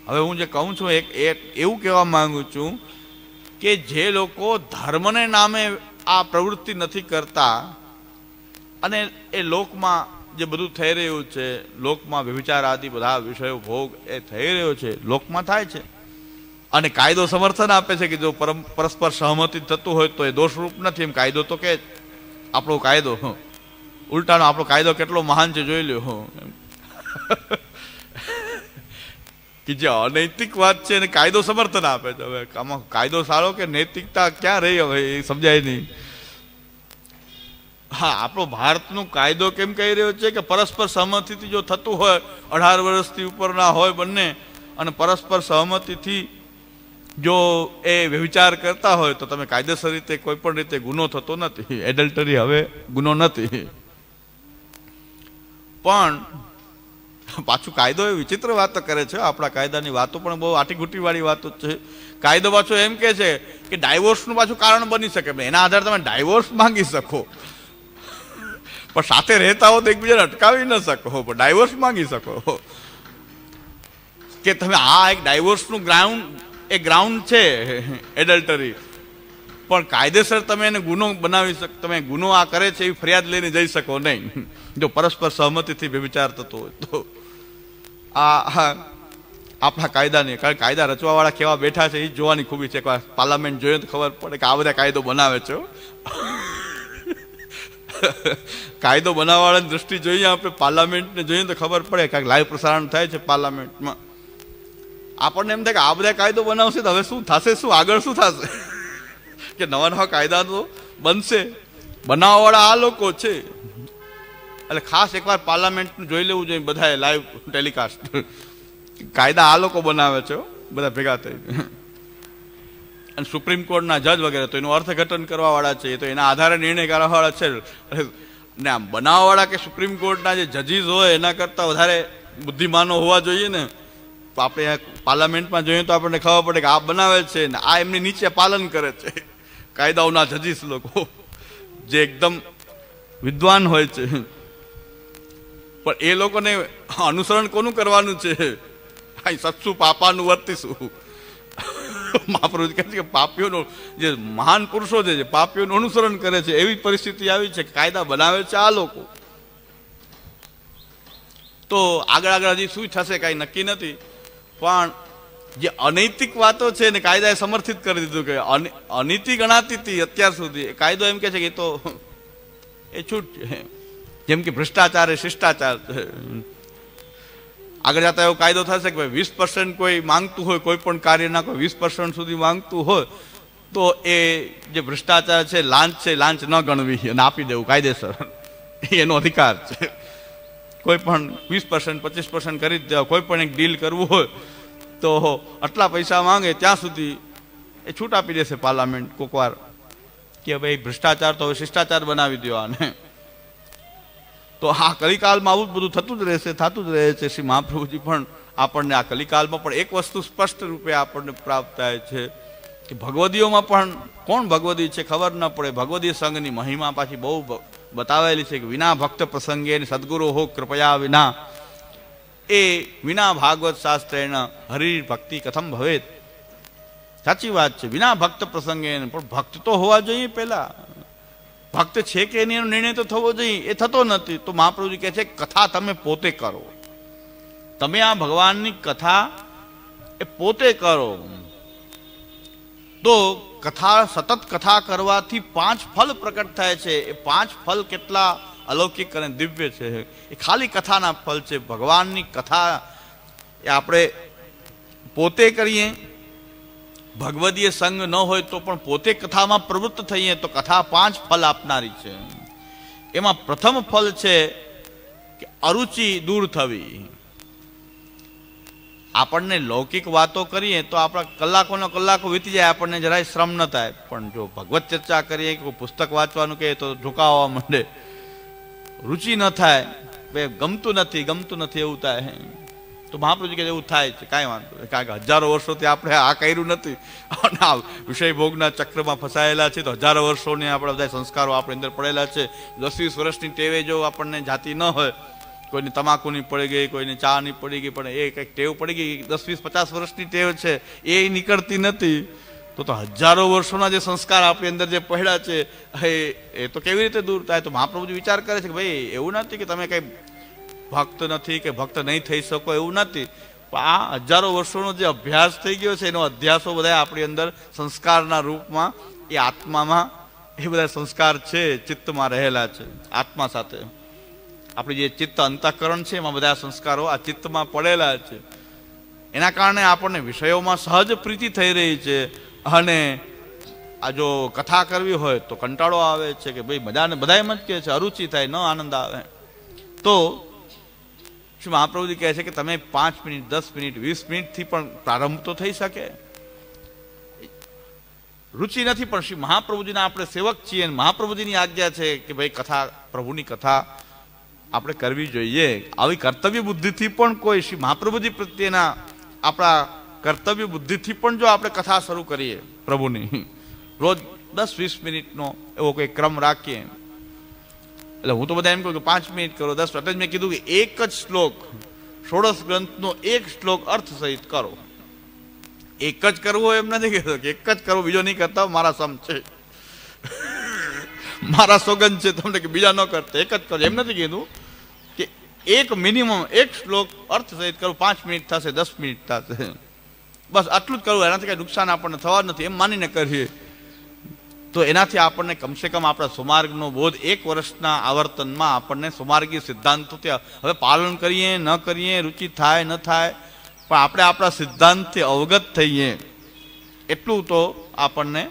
હવે હું જે કહું છું એક એવું કહેવા માંગુ છું કે જે લોકો ધર્મને નામે આ પ્રવૃત્તિ નથી કરતા અને એ લોકમાં જે બધું થઈ રહ્યું છે, લોકમાં વ્યભિચાર આદિ બધા વિષયો ભોગ એ થઈ રહ્યો છે, લોકમાં થાય છે અને કાયદો સમર્થન આપે છે કે જો પરસ્પર સહમતિ થતું હોય તો એ દોષરૂપ નથી. એમ કાયદો તો કે આપણો કાયદો ઉલટાનો આપણો કાયદો કેટલો મહાન છે જોઈ લ્યો કે જે અનૈતિક વાત છે એને કાયદો સમર્થન આપે છે. હવે આમાં કાયદો સારો કે નૈતિકતા ક્યાં રહી હવે એ સમજાય નહીં. હા, આપણો ભારતનો કાયદો કેમ કહી રહ્યો છે કે પરસ્પર સહમતિથી જો થતું હોય, 18 વર્ષથી ઉપરના હોય બંને, અને પરસ્પર સહમતિથી જો એ વ્યભિચાર કરતા હોય તો તમે કાયદેસર રીતે કોઈ પણ રીતે ગુનો થતો નથી. એડલ્ટરી હવે ગુનો નથી. પણ પાછું કાયદો એ વિચિત્ર વાતો કરે છે. આપણા કાયદાની વાતો પણ બહુ આટીઘૂટી વાળી વાતો છે. કાયદો પાછો એમ કે છે કે ડાયવોર્સનું પાછું કારણ બની શકે, એના આધારે તમે ડાયવોર્સ માંગી શકો, પણ સાથે રહેતા હો તો એકબીજાને અટકાવી ન શકો, પણ ડાયવોર્સ માંગી શકો. કે તમે આ એક ડાયવોર્સનું ગ્રાઉન્ડ છે એડલ્ટરી, પણ કાયદેસર તમે એને ગુનો બનાવી શકો, તમે ગુનો આ કરે છે એવી ફરિયાદ લઈને જઈ શકો નહીં જો પરસ્પર સહમતિથી વ્યભિચાર થતો હોય તો. આ આપણા કાયદાની, કારણ કાયદા રચવાવાળા કેવા બેઠા છે એ જોવાની ખૂબી છે. પાર્લામેન્ટ જોઈએ તો ખબર પડે કે આ બધા કાયદો બનાવે છે. કાયદો બનાવવાળાની દ્રષ્ટિ જોઈએ આપણે, પાર્લામેન્ટને જોઈએ તો ખબર પડે કે લાઈવ પ્રસારણ થાય છે પાર્લામેન્ટમાં. આપણને એમ થાય કે આ બધા કાયદો બનાવશે તો હવે શું થશે, શું આગળ શું થશે, કે નવા નવા કાયદા તો બનશે. બનાવવાવાળા આ લોકો છે. એટલે ખાસ એકવાર પાર્લામેન્ટનું જોઈ લેવું જોઈએ બધાએ, લાઈવ ટેલિકાસ્ટ. કાયદા આ લોકો બનાવે છે બધા ભેગા થઈ. અને સુપ્રીમ કોર્ટના જજ વગેરે તો એનું અર્થઘટન કરવા વાળા છે, એ તો એના આધારે નિર્ણય કરવા વાળા છે. ને આમ બનાવવાળા કે સુપ્રીમ કોર્ટના જે જજીસ હોય એના કરતાં વધારે બુદ્ધિમાનો હોવા જોઈએ ને. તો આપણે પાર્લામેન્ટમાં જોઈએ તો આપણને ખબર પડે કે આ બનાવે છે ને આ એમની નીચે પાલન કરે છે કાયદાઓના જજીસ લોકો, જે એકદમ વિદ્વાન હોય છે. પણ એ લોકોને અનુસરણ કોનું કરવાનું છે? સત્સુ પાપાનું વર્તીશું. મહાપ્રભુ કહે છે કે પાપીઓનો, જે મહાન પુરુષો છે જે પાપીઓનું અનુસરણ કરે છે, એવી પરિસ્થિતિ આવી છે. કાયદા બનાવે છે આ લોકો. તો આગળ હજી શું થશે કાંઈ નક્કી નથી. પણ જે અનૈતિક વાતો છે ને કાયદાએ સમર્થિત કરી દીધું કે અનીતિ ગણાતી હતી અત્યાર સુધી. કાયદો એમ કે છે કે એ છૂટ છે. જેમ કે ભ્રષ્ટાચાર એ શિષ્ટાચાર છે. આગળ જતા એવો કાયદો થશે કે 20% કોઈ માંગતું હોય, કોઈ પણ કાર્યના કોઈ 20% સુધી માંગતું હોય તો એ જે ભ્રષ્ટાચાર છે, લાંચ છે, લાંચ ન ગણવી અને આપી દેવું કાયદેસર, એનો અધિકાર છે. કોઈ પણ 20% 25% કરી જ દેવા. કોઈ પણ એક ડીલ કરવું હોય તો આટલા પૈસા માંગે ત્યાં સુધી એ છૂટ આપી દેશે પાર્લામેન્ટ કોકવાર, કે ભાઈ ભ્રષ્ટાચાર તો હવે શિષ્ટાચાર બનાવી દેવાને. તો આ કલિકાલમાં આવું બધું થતું જ રહેશે, થતું જ રહે છે. શ્રી મહાપ્રભુજી પણ આપણને આ કલિકાલમાં પણ એક વસ્તુ સ્પષ્ટ રૂપે આપણને પ્રાપ્ત થાય છે કે ભગવદીઓમાં પણ કોણ ભગવદી છે ખબર ન પડે. ભગવદી સંઘની મહિમા પાછી બહુ બતાવેલી છે કે વિના ભક્ત પ્રસંગે સદગુરુ હો કૃપયા વિના, એ વિના ભાગવત શાસ્ત્રેણ હરિ ભક્તિ કથમ ભવેત. સાચી વાત છે, વિના ભક્ત પ્રસંગે. પણ ભક્ત તો હોવા જોઈએ પહેલા. ભક્ત છે કે એનો નિર્ણય તો થવો જોઈએ, એ થતો નથી. તો મહાપ્રભુજી કહે છે કથા તમે પોતે કરો. તમે આ ભગવાનની કથા એ પોતે કરો. તો કથા, સતત કથા કરવાથી 5 ફલ પ્રકટ થાય છે. એ 5 ફલ કેટલા અલૌકિક અને દિવ્ય છે. એ ખાલી કથાના ફલ છે. ભગવાનની કથા એ આપણે પોતે કરીએ, ભગવદીય સંગ ન હોય તો પણ પોતે કથામાં પ્રવૃત્ત થઈએ તો કથા 5 ફલ આપનારી છે. એમાં પ્રથમ ફલ છે કે અરુચિ દૂર થવી. આપણને લૌકિક વાતો કરીએ તો આપણા કલાકો વીતી જાય, આપણને જરાય શ્રમ ન થાય. પણ જો ભગવત ચર્ચા કરીએ કે પુસ્તક વાંચવાનું કહીએ તો ઝુકાવવા માંડે, રુચિ ન થાય, ગમતું નથી એવું થાય. તો મહાપ્રભુજી કહે એવું થાય છે, કાંઈ વાંધો નહીં, કારણ કે હજારો વર્ષોથી આપણે આ કર્યું નથી અને આ વિષય ભોગના ચક્રમાં ફસાયેલા છે. તો હજારો વર્ષોની આપણા બધા સંસ્કારો આપણી અંદર પડેલા છે. 10-20 વર્ષની ટેવે જો આપણને જાતી ન હોય, કોઈને તમાકુની પડી ગઈ, કોઈને ચા ની પડી ગઈ, પણ એ કંઈક ટેવ પડી ગઈ, 10-20-50 વર્ષની ટેવ છે, એ નીકળતી નથી. તો હજારો વર્ષોના જે સંસ્કાર આપણી અંદર જે પડ્યા છે એ તો કેવી રીતે દૂર થાય? તો મહાપ્રભુજી વિચાર કરે છે કે ભાઈ એવું નથી કે તમે કંઈ ભક્ત નથી કે ભક્ત નહીં થઈ શકો, એવું નથી. પણ આ હજારો વર્ષોનો જે અભ્યાસ થઈ ગયો છે, એનો અધ્યાસો બધા આપણી અંદર સંસ્કારના રૂપમાં, એ આત્મામાં, એ બધા સંસ્કાર છે, ચિત્તમાં રહેલા છે. આત્મા સાથે આપણી જે ચિત્ત અંતઃકરણ છે, એમાં બધા સંસ્કારો આ ચિત્તમાં પડેલા છે. એના કારણે આપણને વિષયોમાં સહજ પ્રીતિ થઈ રહી છે. અને આ જો કથા કરવી હોય તો કંટાળો આવે છે કે ભાઈ બધાને બધા એમ જ કહે છે, અરુચિ થાય, ન આનંદ આવે. તો શું મહાપ્રભુજી કહે છે કે તમે 5 મિનિટ, 10 મિનિટ, 20 મિનિટથી પણ પ્રારંભ તો થઈ શકે. રુચિ નથી, પણ શ્રી મહાપ્રભુજીના આપણે સેવક છીએ અને મહાપ્રભુજીની આજ્ઞા છે કે ભાઈ કથા, પ્રભુની કથા આપણે કરવી જોઈએ. આવી કર્તવ્ય બુદ્ધિથી પણ કોઈ શ્રી મહાપ્રભુજી પ્રત્યેના આપણા કર્તવ્ય બુદ્ધિથી પણ જો આપણે કથા શરૂ કરીએ પ્રભુની, રોજ 10-20 મિનિટનો એવો કોઈ ક્રમ રાખીએ. એટલે હું તો બધા એમ કહું કે 5 મિનિટ કરો, 10 મિનિટ. એટલે જ મેં કીધું કે એક જ શ્લોક, ષોડશ ગ્રંથનો એક શ્લોક અર્થ સહિત કરો. એક જ કરવો એમ નથી કહેતો કે એક જ કરવો, બીજો નહીં કરતા, મારા સમ છે, મારા સોગંદ છે તમને કે બીજા ન કરતા, એક જ કરો એમ નથી કીધું. કે એક મિનિમમ એક શ્લોક અર્થ સહિત કરો, 5 મિનિટ થશે, 10 મિનિટ થશે, બસ આટલું જ કરવું. એનાથી કઈ નુકસાન આપણને થવા નથી એમ માનીને કરીએ તો એનાથી આપણને કમસે કમ આપણા સુમાર્ગનો બોધ 1 વર્ષના આવર્તનમાં આપણને સુમાર્ગી સિદ્ધાંતો ત્યાં હવે પાલન કરીએ ન કરીએ, રુચિ થાય ન થાય, પણ આપણે આપણા સિદ્ધાંતથી અવગત થઈએ એટલું તો આપણને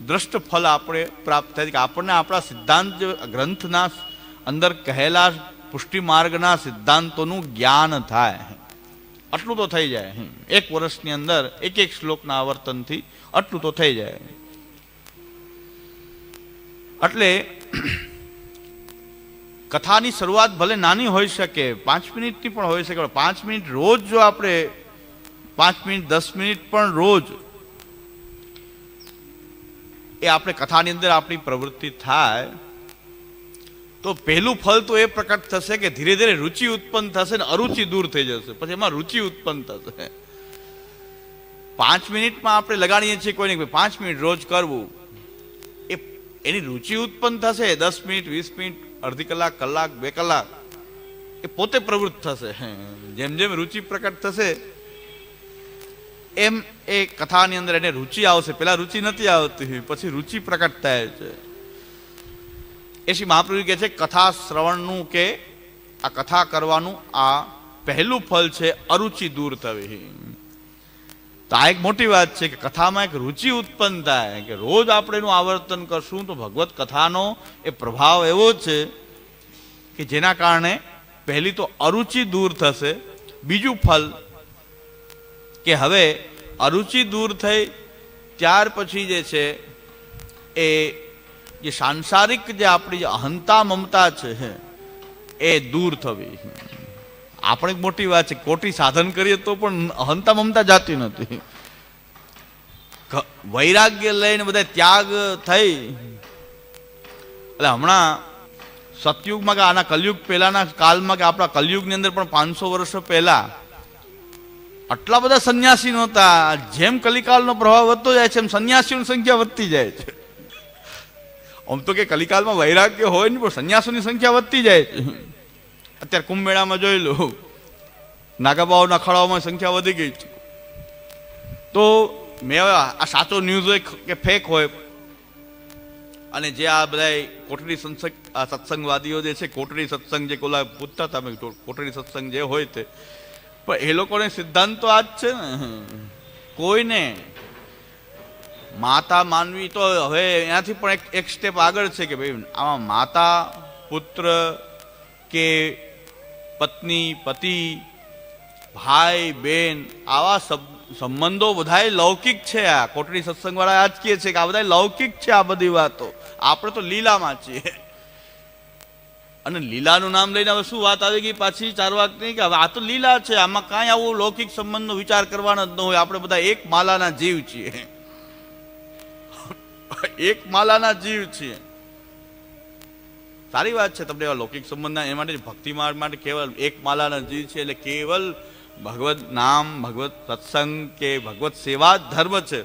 દ્રષ્ટ ફલ આપણે પ્રાપ્ત થાય કે આપણને આપણા સિદ્ધાંત ગ્રંથના અંદર કહેલા પુષ્ટિ માર્ગના સિદ્ધાંતોનું જ્ઞાન થાય. આટલું તો થઈ જાય 1 વર્ષની અંદર, એક શ્લોકના આવર્તનથી આટલું તો થઈ જાય. એટલે કથાની શરૂઆત ભલે નાની હોઈ શકે, 5 મિનિટની પણ હોઈ શકે, 5 મિનિટ રોજ જો આપણે 5 મિનિટ 10 મિનિટ પણ રોજ એ આપણે કથાની અંદર આપણી પ્રવૃત્તિ થાય તો પહેલું ફળ તો એ પ્રકટ થશે કે ધીરે ધીરે રુચિ ઉત્પન્ન થશે ને અરુચિ દૂર થઈ જશે. પછી એમાં રુચિ ઉત્પન્ન થશે. 5 મિનિટમાં આપણે લગાડીએ છીએ કોઈને 5 મિનિટ રોજ કરવું, એની રુચિ ઉત્પન્ન થશે. 10 મિનિટ, 20 મિનિટ, અડધી કલાક, કલાક, 2 કલાક એ પોતે પ્રવૃત્ત થશે. જેમ જેમ રુચિ પ્રકટ થશે એમ એ કથાની અંદર એને રુચિ આવશે. પેલા રુચિ નથી આવતી, પછી રુચિ પ્રકટ થાય છે. એ શ્રી મહાપ્રભુ કહે છે કથા શ્રવણનું કે આ કથા કરવાનું આ પહેલું ફળ છે અરુચિ દૂર થવી. તો આ એક મોટી વાત છે કે કથામાં એક રુચિ ઉત્પન્ન થાય કે રોજ આપણે એનું આવર્તન કરશું તો ભગવત કથાનો એ પ્રભાવ એવો છે કે જેના કારણે પહેલી તો અરુચિ દૂર થશે. બીજું ફલ કે હવે અરુચિ દૂર થઈ ત્યાર પછી જે છે એ જે સાંસારિક જે આપણી અહંતા મમતા છે એ દૂર થવી. આપણે મોટી વાત છે, કોટી સાધન કરીએ તો પણ અહંતા મમતા જાતી નથી. વૈરાગ્ય લઈને બધા ત્યાગ થઈ. એટલે હમણાં સતયુગમાં કે આના કલયુગ પહેલાના કાલમાં કે આપણા કલયુગની અંદર પણ 500 વર્ષ પહેલા આટલા બધા સંન્યાસી નહોતા. જેમ કલિકાલનો પ્રભાવ વધતો જાય છે એમ સંન્યાસીઓની સંખ્યા વધતી જાય છે. આમ તો કે કલિકાલમાં વૈરાગ્ય હોય ને પણ સંન્યાસોની સંખ્યા વધતી જાય છે. અત્યારે કુંભ મેળામાં જોઈ લો, નાગાબાઓના ખડાઓમાં સંખ્યા વધી ગઈ છે. તો મેં આ સાચો ન્યૂઝ હોય કે ફેક હોય, અને જે આ બધા કોટડી સત્સંગવાદીઓ જે છે, કોટડી સત્સંગ જે કોલા પૂછતા હતા મેં, કોટડી સત્સંગ જે હોય તે, પણ એ લોકોને સિદ્ધાંત તો આ જ છે ને, કોઈને માતા માનવી તો હવે એનાથી પણ એક સ્ટેપ આગળ છે કે ભાઈ આમાં માતા પુત્ર કે પત્ની પતિ ભાઈ બહેન આવા સંબંધો બધા લૌકિક છે. આ કોટડી સત્સંગ વાળા આજ કહે છે કે આ બધા લૌકિક છે. આ બધી વાતો આપણે તો લીલામાં છીએ. અને લીલાનું નામ લઈને હવે શું વાત આવી ગઈ પાછી ચારવાક નહીં કે હવે આ તો લીલા છે, આમાં કાંઈ આવું લૌકિક સંબંધનો વિચાર કરવાનો જ ન હોય. આપણે બધા એક માલાના જીવ છીએ, એક માલાના જીવ છીએ. સારી વાત છે. તમને એવા લૌકિક સંબંધના એ માટે ભક્તિ માર્ગ માટે કેવલ એક માલાના જીવ છે એટલે કેવલ ભગવત નામ, ભગવત સત્સંગ કે ભગવત સેવા જ ધર્મ છે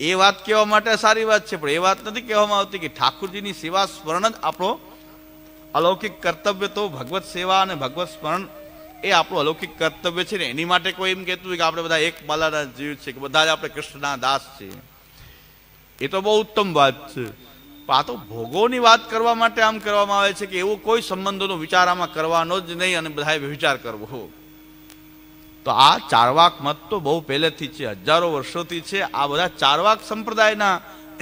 એ વાત કહેવા માટે સારી વાત છે. પણ એ વાત નથી કહેવામાં આવતી કે ઠાકુરજીની સેવા સ્મરણ જ આપણો અલૌકિક કર્તવ્ય. તો ભગવત સેવા અને ભગવત સ્મરણ એ આપણું અલૌકિક કર્તવ્ય છે ને એની માટે કોઈ એમ કહેતું હોય કે આપણે બધા એક માલાના જીવ છે, કે બધા જ આપણે કૃષ્ણના દાસ છીએ, એ તો બહુ ઉત્તમ વાત છે. પણ આ તો ભોગોની વાત કરવા માટે આમ કરવામાં આવે છે કે એવું કોઈ સંબંધોનો વિચાર આમાં કરવાનો જ નહીં અને બધાએ વિચાર કરવો. તો આ ચારવાક મત તો બહુ પહેલેથી છે, હજારો વર્ષોથી છે. આ બધા ચારવાક સંપ્રદાયના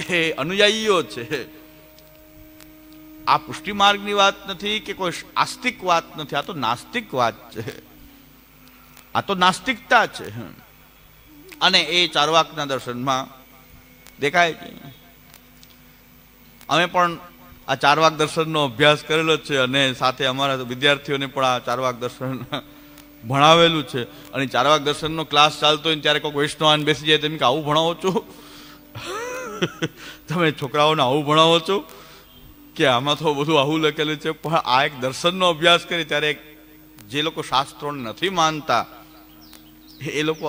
એ અનુયાયીઓ છે. આ પુષ્ટિ માર્ગની વાત નથી કે કોઈ આસ્તિક વાત નથી, આ તો નાસ્તિક વાત છે, આ તો નાસ્તિકતા છે. અને એ ચારવાકના દર્શનમાં દેખાય છે. અમે પણ આ ચારવાક દર્શનનો અભ્યાસ કરેલો છે અને સાથે અમારા વિદ્યાર્થીઓને પણ આ ચારવાક દર્શન ભણાવેલું છે. અને ચારવાક દર્શનનો ક્લાસ ચાલતો હોય ત્યારે કોઈ વૈષ્ણવાન બેસી જાય તેમ કે આવું ભણાવો છો તમે છોકરાઓને, આવું ભણાવો છો કે આમાં તો બધું આવું લખેલું છે. પણ આ એક દર્શનનો અભ્યાસ કરી ત્યારે જે લોકો શાસ્ત્રોને નથી માનતા એ લોકો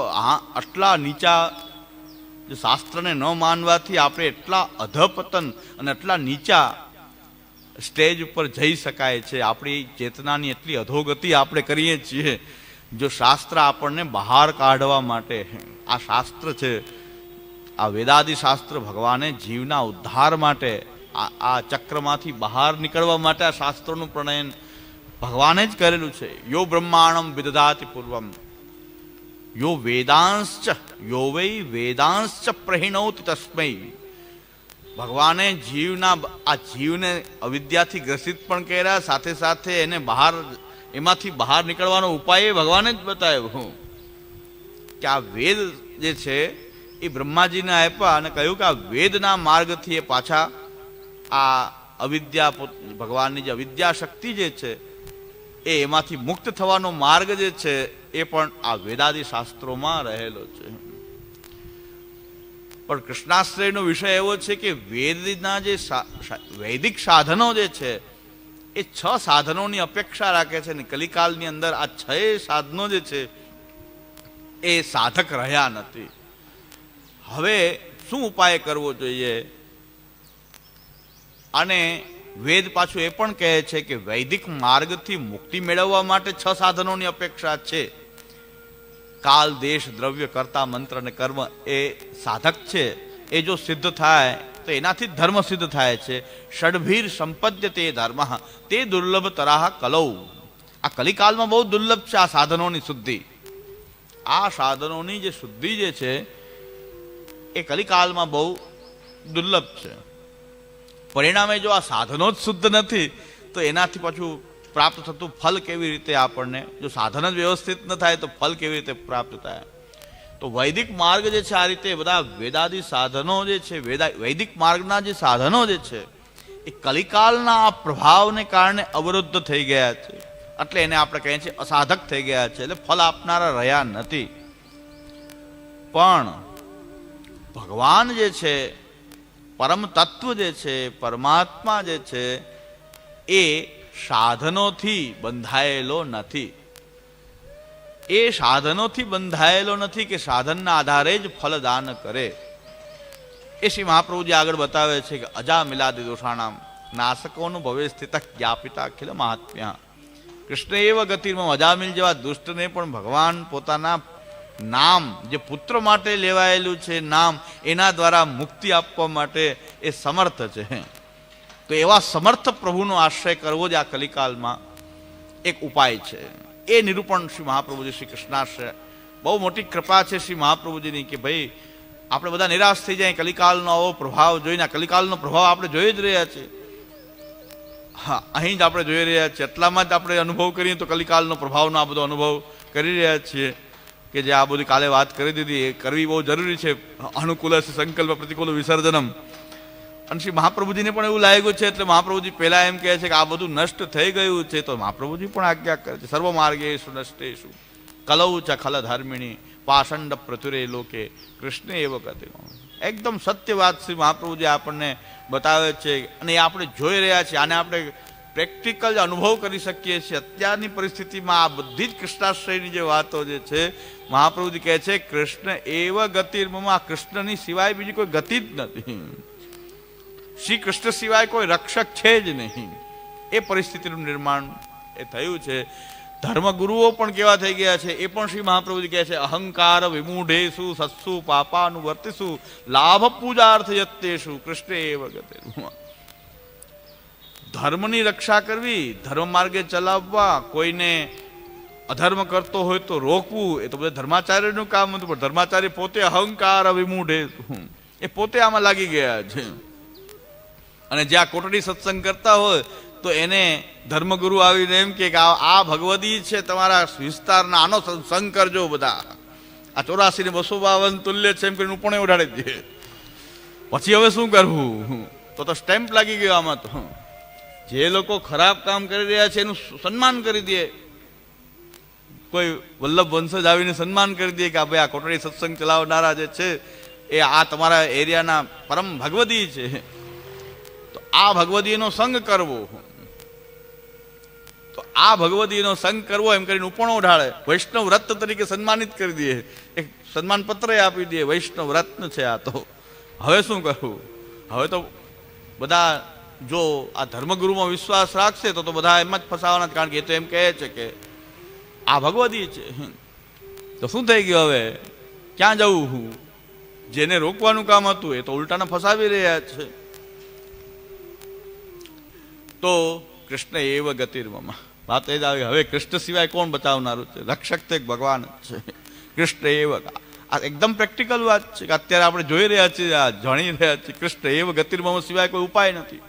આટલા નીચા શાસ્ત્રને ન માનવાથી આપણે એટલા અધપતન અને એટલા નીચા સ્ટેજ ઉપર જઈ શકાય છે. આપણી ચેતનાની એટલી અધોગતિ આપણે કરીએ છીએ. જો શાસ્ત્ર આપણને બહાર કાઢવા માટે, આ શાસ્ત્ર છે, આ વેદાદિ શાસ્ત્ર ભગવાને જીવના ઉદ્ધાર માટે, આ ચક્રમાંથી બહાર નીકળવા માટે આ શાસ્ત્રોનું પ્રણયન ભગવાને જ કરેલું છે. યો બ્રહ્માણમ વિદધાતિ પૂર્વમ યો વેદાંશ્ચ યો વૈ વેદાંશ્ચ પ્રહિણોતિ તસ્મૈ. ભગવાને આ જીવને અવિદ્યાથી ગ્રસિત પણ કર્યા, સાથે સાથે એને એમાંથી બહાર નીકળવાનો ઉપાય ભગવાને જ બતાવ્યો કે આ વેદ જે છે એ બ્રહ્માજીને આપ્યા અને કહ્યું કે આ વેદના માર્ગથી એ પાછા આ અવિદ્યા, ભગવાનની જે અવિદ્યા શક્તિ જે છે એમાંથી મુક્ત થવાનો માર્ગ જે છે એ પણ આ વેદાદિ શાસ્ત્રોમાં રહેલો છે. પણ કૃષ્ણાશ્રયનો વિષય એવો છે કે વેદના જે વૈદિક સાધનો જે છે એ 6 સાધનોની અપેક્ષા રાખે છે. ને કલિકાલની અંદર આ 6 સાધનો જે છે એ સાધક રહ્યા નથી. હવે શું ઉપાય કરવો જોઈએ? અને વેદ પાછું એ પણ કહે છે કે વૈદિક માર્ગથી મુક્તિ મેળવવા માટે 6 સાધનોની અપેક્ષા છે. કાલ, દેશ, દ્રવ્ય, કર્તા, મંત્ર અને કર્મ એ સાધક છે. એ જો સિદ્ધ થાય તો એનાથી ધર્મ સિદ્ધ થાય છે. ષડભીર સંપદ્યતે ધર્મ તે દુર્લભ તરાહ કલૌ. આ કલિકાલમાં બહુ દુર્લભ છે આ સાધનોની શુદ્ધિ. આ સાધનોની જે શુદ્ધિ જે છે એ કલિકાલમાં બહુ દુર્લભ છે. પરિણામે જો આ સાધનો જ શુદ્ધ નથી તો એનાથી પાછું પ્રાપ્ત થતું ફલ કેવી રીતે આપણને, જો સાધન જ વ્યવસ્થિત ન થાય તો ફલ કેવી રીતે પ્રાપ્ત થાય? તો વૈદિક માર્ગ જે છે આ રીતે બધા વેદાદિ સાધનો જે છે, વૈદિક માર્ગના જે સાધનો જે છે એ કલિકાલના આ પ્રભાવને કારણે અવરુદ્ધ થઈ ગયા છે. એટલે એને આપણે કહીએ છીએ અસાધક થઈ ગયા છે, એટલે ફલ આપનારા રહ્યા નથી. પણ ભગવાન જે છે, પરમ તત્વ જે છે, પરમાત્મા જે છે એ સાધનોથી બંધાયેલો નથી. એ સાધનોથી બંધાયેલો નથી કે સાધનના આધારે જ ફલદાન કરે. એ શ્રી મહાપ્રભુજી આગળ બતાવે છે કે અજા મિલાદિ દોષાણામ નાશકોનું ભવે સ્થિત જ્ઞાપિતા અખિલ મહાત્મ્ય. કૃષ્ણ એવ ગતિમાં અજામિલ જેવા દુષ્ટને પણ ભગવાન પોતાના નામ, જે પુત્ર માટે લેવાયેલું છે નામ, એના દ્વારા મુક્તિ આપવા માટે એ સમર્થ છે. તો એવા સમર્થ પ્રભુનો આશ્રય કરવો જ આ કલિકાલમાં એક ઉપાય છે. એ નિરૂપણ શ્રી મહાપ્રભુજી શ્રી કૃષ્ણાશ્રય, બહુ મોટી કૃપા છે શ્રી મહાપ્રભુજીની કે ભાઈ આપણે બધા નિરાશ થઈ જાય કલિકાલનો આવો પ્રભાવ જોઈને. કલિકાલનો પ્રભાવ આપણે જોઈ જ રહ્યા છીએ. હા, અહીં જ આપણે જોઈ રહ્યા છીએ. એટલામાં જ આપણે અનુભવ કરીએ તો કલિકાલનો પ્રભાવનો આ બધો અનુભવ કરી રહ્યા છીએ કે જે આ બધી કાલે વાત કરી દીધી એ કરવી બહુ જરૂરી છે. અનુકૂળ સંકલ્પ પ્રતિકૂળ વિસર્જનમ. અને શ્રી મહાપ્રભુજીને પણ એવું લાગ્યું છે, એટલે મહાપ્રભુજી પહેલા એમ કહે છે કે આ બધું નષ્ટ થઈ ગયું છે, તો મહાપ્રભુજી પણ આજ્ઞા કરે છે, સર્વ માર્ગેષુ નષ્ટેષુ કલૌ ચ ખલ ધર્મિણી પાષંડ પ્રચુરે લોકે કૃષ્ણ એવ ગતિ. એકદમ સત્ય વાત શ્રી મહાપ્રભુજી આપણને બતાવે છે, અને એ આપણે જોઈ રહ્યા છીએ. આને આપણે પ્રેક્ટિકલ અનુભવ કરી શકીએ છીએ. અત્યારની પરિસ્થિતિમાં આ બધી જ કૃષ્ણાશ્રયની જે વાતો જે છે, મહાપ્રભુજી કહે છે કૃષ્ણ એવ ગતિર્મમ, આ કૃષ્ણની સિવાય બીજી કોઈ ગતિ જ નથી. શ્રી કૃષ્ણ સિવાય કોઈ રક્ષક છે જ નહીં. એ પરિસ્થિતિનું નિર્માણ એ થયું છે. ધર્મગુરુઓ પણ કેવા થઈ ગયા છે એ પણ શ્રી મહાપ્રભુજી કહે છે, અહંકાર વિમૂઢેષુ સત્સુ પાપાનુવર્તિષુ લાભ પૂજાર્થ યત્તેષુ કૃષ્ણ એવ ગતિર્મમ. ધર્મની રક્ષા કરવી, ધર્મ માર્ગે ચલાવવા, કોઈને અધર્મ કરતો હોય તો રોકવું, એ તો બધા ધર્માચાર્યનું કામ હતું. પણ ધર્માચાર્ય પોતે અહંકાર વિમૂઢેષુ, એ પોતે આમાં લાગી ગયા છે. અને જ્યાં કોટડી સત્સંગ કરતા હોય તો એને ધર્મગુરુ આવીને એમ કે આ ભગવદી છે તમારા વિસ્તારના, આનો સંગ કરજો બધા. આ 84 ને 252 તુલ્ય છે એમ કરીને ઉપણે ઉડાડી દે. પછી હવે શું કરવું? તો સ્ટેમ્પ લાગી ગયો આમાં. તો જે લોકો ખરાબ કામ કરી રહ્યા છે એનું સન્માન કરી દે. કોઈ વલ્લભ વંશજ આવીને સન્માન કરી દે કે ભાઈ આ કોટડી સત્સંગ ચલાવનારા જે છે એ આ તમારા એરિયાના પરમ ભગવદી છે, તો આ ભગવદીનો સંગ કરવો. તો આ ભગવદીનો સંગ કરવો એમ કરીને ઉપણો ઢાળે, વૈષ્ણવ રત્ન તરીકે સન્માનિત કરી દે, એક સન્માન પત્ર આપી દે, વૈષ્ણવ રત્ન છે આ. તો હવે શું કરવું? હવે તો બધા જો આ ધર્મગુરુમાં વિશ્વાસ રાખશે તો બધા એમ જ ફસાવાના, કારણ કે એ તો એમ કહે છે કે આ ભગવદી છે. તો શું થઈ ગયું? હવે ક્યાં જવું? જેને રોકવાનું કામ હતું એ તો ઉલટાને ફસાવી રહ્યા છે. તો કૃષ્ણ એવ ગતિર્મમ. વાત એ જ આવી, હવે કૃષ્ણ સિવાય કોણ બચાવનારું છે? રક્ષક તો એક ભગવાન જ છે. કૃષ્ણ એવ. આ એકદમ પ્રેક્ટિકલ વાત છે કે અત્યારે આપણે જોઈ રહ્યા છીએ, આ જાણી રહ્યા છીએ. કૃષ્ણ એવ ગતિર્મમ સિવાય કોઈ ઉપાય નથી.